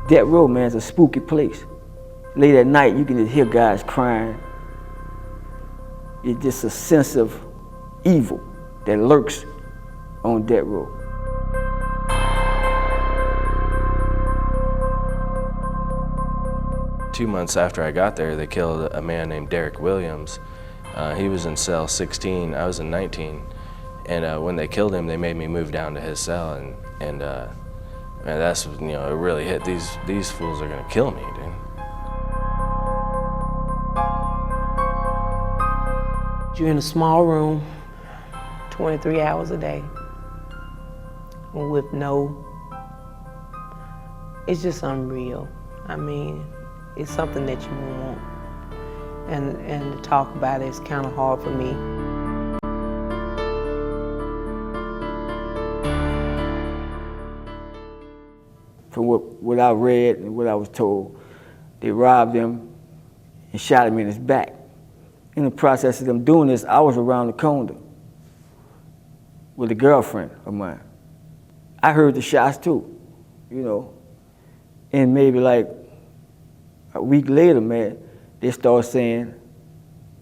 Death row, man, is a spooky place. Late at night, you can just hear guys crying. It's just a sense of evil that lurks on death row. Two months after I got there, they killed a man named Derek Williams. He was in cell 16, I was in 19. And when they killed him, they made me move down to his cell, and that's, you know, it really hit. These fools are gonna kill me, dude. You're in a small room, 23 hours a day, with it's just unreal. I mean, it's something that you want, and to talk about it is kind of hard for me. From what I read and what I was told, they robbed him and shot him in his back. In the process of them doing this, I was around the corner with a girlfriend of mine. I heard the shots too, you know. And maybe like a week later, man, they started saying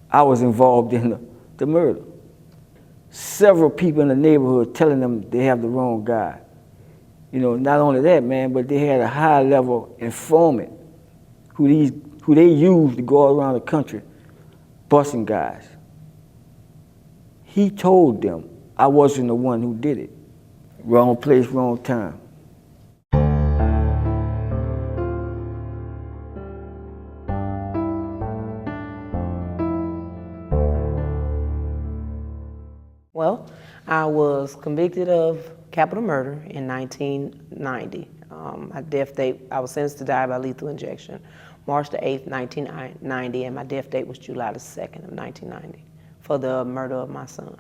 I was involved in the murder. Several people in the neighborhood telling them they have the wrong guy. You know, not only that, man, but they had a high-level informant who they used to go around the country busting guys. He told them I wasn't the one who did it. Wrong place, wrong time. Well, I was convicted of capital murder in 1990. My death date, I was sentenced to die by lethal injection, March the 8th, 1990, and my death date was July the 2nd of 1990 for the murder of my son.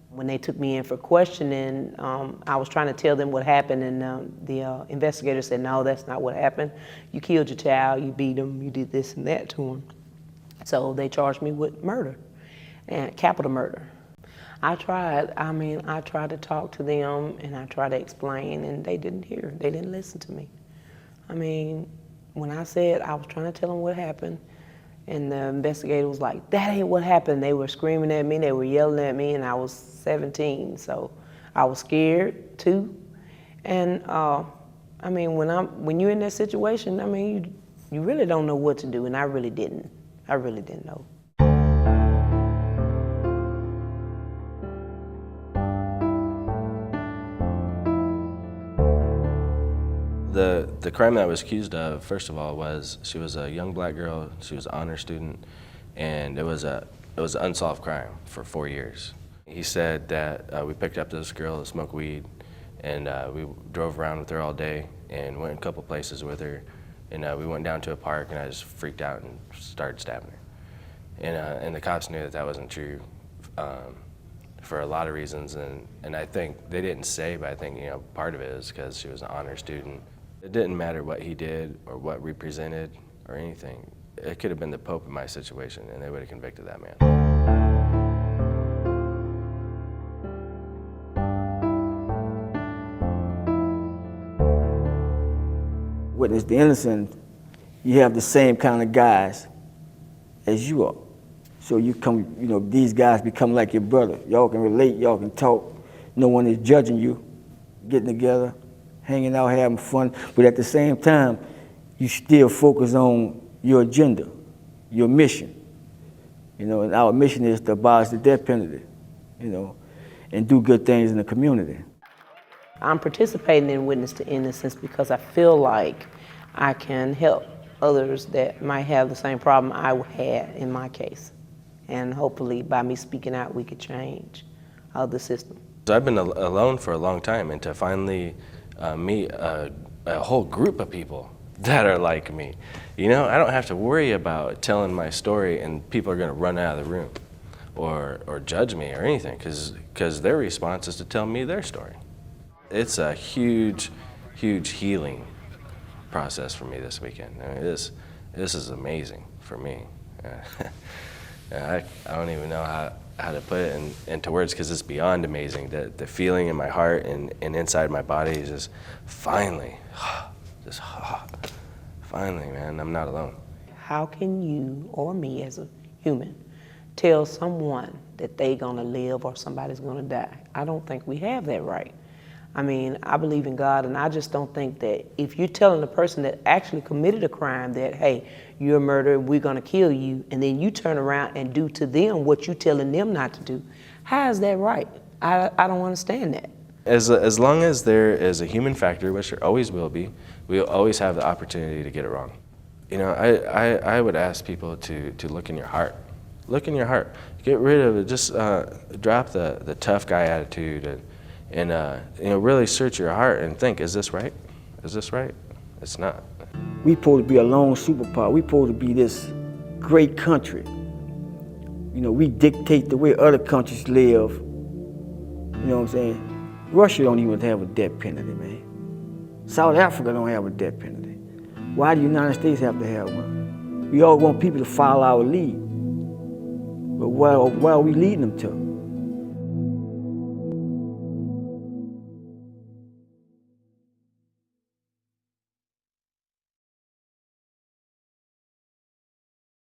When they took me in for questioning, I was trying to tell them what happened, and the investigator said, no, that's not what happened. You killed your child, you beat him, you did this and that to him. So they charged me with murder, and capital murder. I tried to talk to them and I tried to explain, and they didn't hear, they didn't listen to me. I mean, when I said I was trying to tell them what happened, and the investigator was like, that ain't what happened. They were screaming at me, they were yelling at me, and I was 17, so I was scared too. And I mean, when you're in that situation, I mean, you really don't know what to do, and I really didn't know. The crime that I was accused of, first of all, was she was a young black girl. She was an honor student, and it was an unsolved crime for 4 years. He said that we picked up this girl to smoke weed, and we drove around with her all day and went a couple places with her, and we went down to a park, and I just freaked out and started stabbing her. And the cops knew that wasn't true for a lot of reasons, and I think they didn't say, but I think, you know, part of it is because she was an honor student. It didn't matter what he did or what represented or anything. It could have been the Pope in my situation, and they would have convicted that man. Witness the Innocence, you have the same kind of guys as you are. So you come, you know, these guys become like your brother. Y'all can relate, y'all can talk. No one is judging you, getting together, hanging out, having fun, but at the same time, you still focus on your agenda, your mission. You know, and our mission is to abolish the death penalty, you know, and do good things in the community. I'm participating in Witness to Innocence because I feel like I can help others that might have the same problem I had in my case. And hopefully by me speaking out, we could change the system. So I've been alone for a long time, and to finally meet a whole group of people that are like me. You know, I don't have to worry about telling my story and people are gonna run out of the room or judge me or anything, because their response is to tell me their story. It's a huge, huge healing process for me this weekend. I mean, this is amazing for me. I don't even know how to put it into words, because it's beyond amazing. The feeling in my heart and inside my body is just finally, finally, man, I'm not alone. How can you or me as a human tell someone that they gonna live or somebody's gonna die? I don't think we have that right. I mean, I believe in God, and I just don't think that if you're telling the person that actually committed a crime that, hey, you're a murderer, we're gonna kill you, and then you turn around and do to them what you're telling them not to do, how is that right? I don't understand that. As long as there is a human factor, which there always will be, we'll always have the opportunity to get it wrong. You know, I would ask people to look in your heart. Look in your heart. Get rid of it. Just drop the tough guy attitude and you know, really search your heart and think, is this right? Is this right? It's not. We supposed to be a lone superpower. We supposed to be this great country. You know, we dictate the way other countries live. You know what I'm saying? Russia don't even have a death penalty, man. South Africa don't have a death penalty. Why do the United States have to have one? We all want people to follow our lead. But where are we leading them to?